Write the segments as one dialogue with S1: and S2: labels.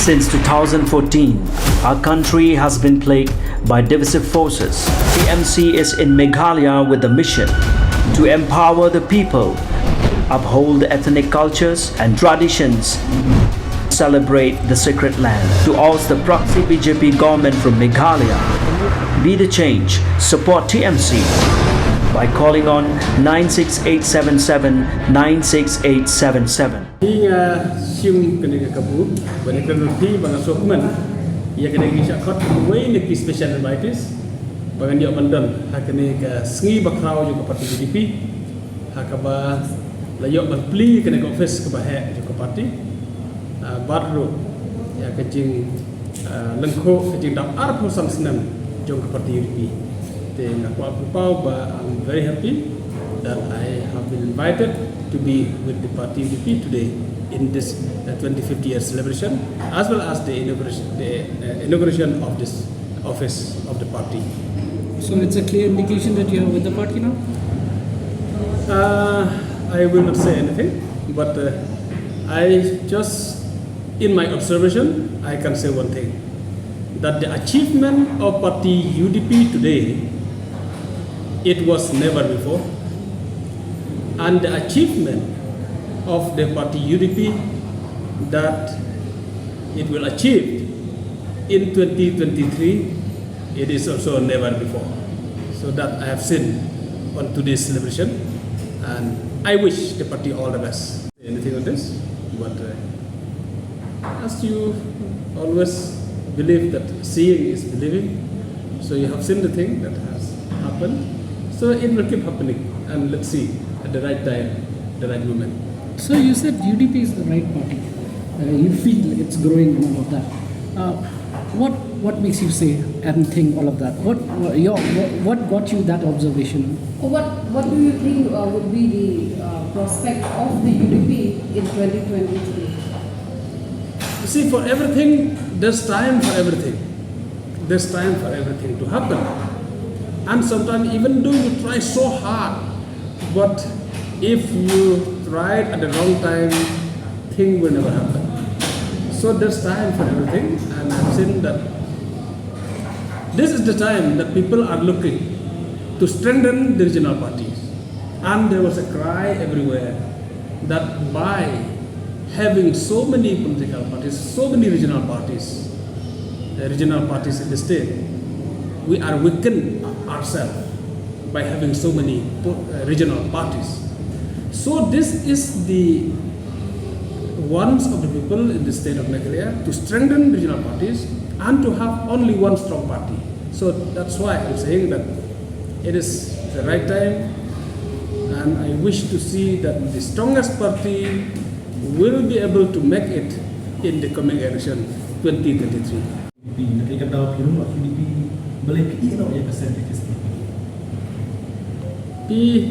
S1: Since 2014, our country has been plagued by divisive forces. TMC is in Meghalaya with the mission to empower the people, uphold ethnic cultures and traditions, celebrate the sacred land. To oust the proxy BJP government from Meghalaya, be the change, support TMC by calling on 96877 96877.
S2: Hingga siung kena kabu, banyak lebih banyak dokumen. Ia kena kisah kot way neki special invites. Bangan dia pandan, hakene ke sengi bakrau juga parti BDP, hakaba layok berpli kena ke office ke bahaya juga parti. Baru ya kecing lengko kecing dap arp hosam senam juga parti BDP. Then aku pau, I'm very happy that I have been invited to be with the party BDP today in this 25th year celebration, as well as the inauguration of this office of the party.
S3: So it's a clear indication that you are with the party now?
S2: I will not say anything, but I just, in my observation, I can say one thing, that the achievement of party UDP today, it was never before, and the achievement of the party UDP that it will achieve in 2023, it is also never before. So that I have seen on today's celebration, and I wish the party all the best. Anything on this? But as you always believe that seeing is believing, so you have seen the thing that has happened. So it will keep happening, and let's see at the right time, the right moment.
S3: So you said UDP is the right party. You feel it's growing and all of that. What makes you say and think all of that? What got you that observation?
S4: What do you think would be the prospect of the UDP in 2023?
S2: You see, for everything, there's time for everything. There's time for everything to happen. And sometimes, even though you try so hard, but if you tried at the wrong time, thing will never happen. So there's time for everything, and I've seen that this is the time that people are looking to strengthen the regional parties. And there was a cry everywhere that by having so many political parties, so many regional parties in the state, we are weakened ourselves by having so many regional parties. So this is the wants of the people in the state of Meghalaya to strengthen regional parties and to have only one strong party. So that's why I'm saying that it is the right time, and I wish to see that the strongest party will be able to make it in the coming election 2023. Pi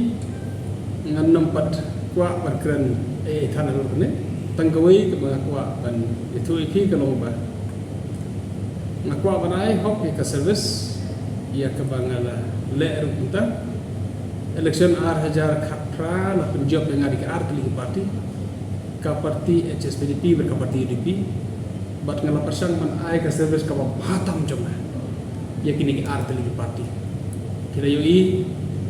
S2: ngan nampat kuat berkeren tanah lor ni tanggawi ke mga kuat ban itu ipi kalau ba ngakwa banai hok ke service ia ke bangala le rupunta election ar hajar khatra la penjob dengan di ar kali parti ka parti Hspdp ber ka parti UDP bat ngala persang man ai ke service ka batam joma ia kini ke ar kali parti kira yoi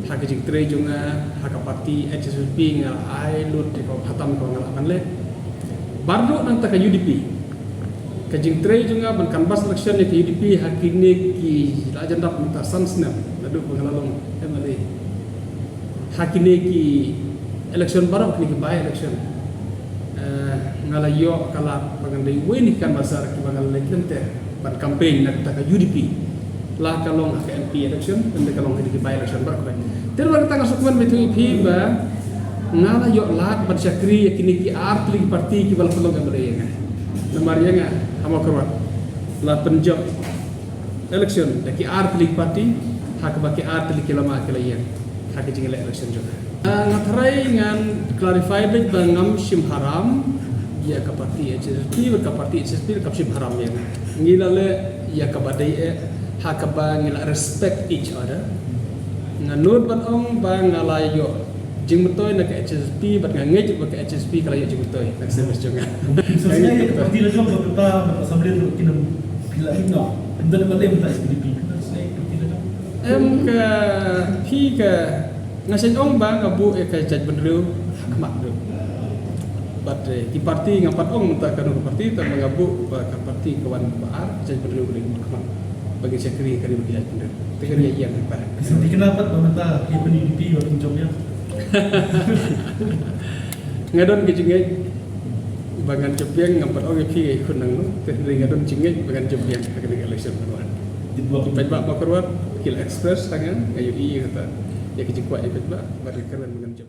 S2: hak jing tre junga hak parti Hspdp ngal ai lut ko khatam ko ngal akan le baru nang ta ka UDP ka jing tre junga ban kanbas election ni ke UDP hak kini ki agenda minta sansna ladu pengalalong MLA hak kini ki election baru kini ki by election ngalayo kala pagandai weni kan basar ki bangal lekente ban campaign nak ta ka UDP lah kalong ke MP election dan kalong ke by election baru kan terus tanggal sukuman betul ipi ba ngala yo lat ban syakri yakini ki art li parti ki bal kalong ka yang namar yang hama korwan la penjob election ki art li parti hak ba ki art li kelama kelayan hak jing election juga ngatarai ngan clarify bit bangam sim haram ya ka parti Hspdp ka parti Hspdp ka sim haram yang ngilale ya ka badai hakaba ngila respect each other nganut ban ong ba ngalayo jing betul nak ke Hspdp bat ngangej bat ke Hspdp kalau jing betul nak service juga.
S5: Sebenarnya parti lagi berkata asambli tu kena bila Ïehnoh dan boleh minta Hspdp. Sebenarnya parti lagi.
S2: Ke pi ke ngasen ong bang abu ke jaj benru hakmat tu. Bat di parti ngapat ong minta kanu ke parti tak mengabu ke parti kawan baar jaj benru boleh hakmat. Bagi sekretari kali bagi jaj benru. Dengan yang kita.
S5: Seperti kenapa pemerintah Ïehnoh waktu jobnya?
S2: Ngadon ke jingej bangan jepiang ngapat ong pi Iakhun nang no teh ngadon jingej bangan jepiang ke election baruan. Pajak makarwat kil express tangan kayu kata ya kejikuat ya pajak bari keren dengan jep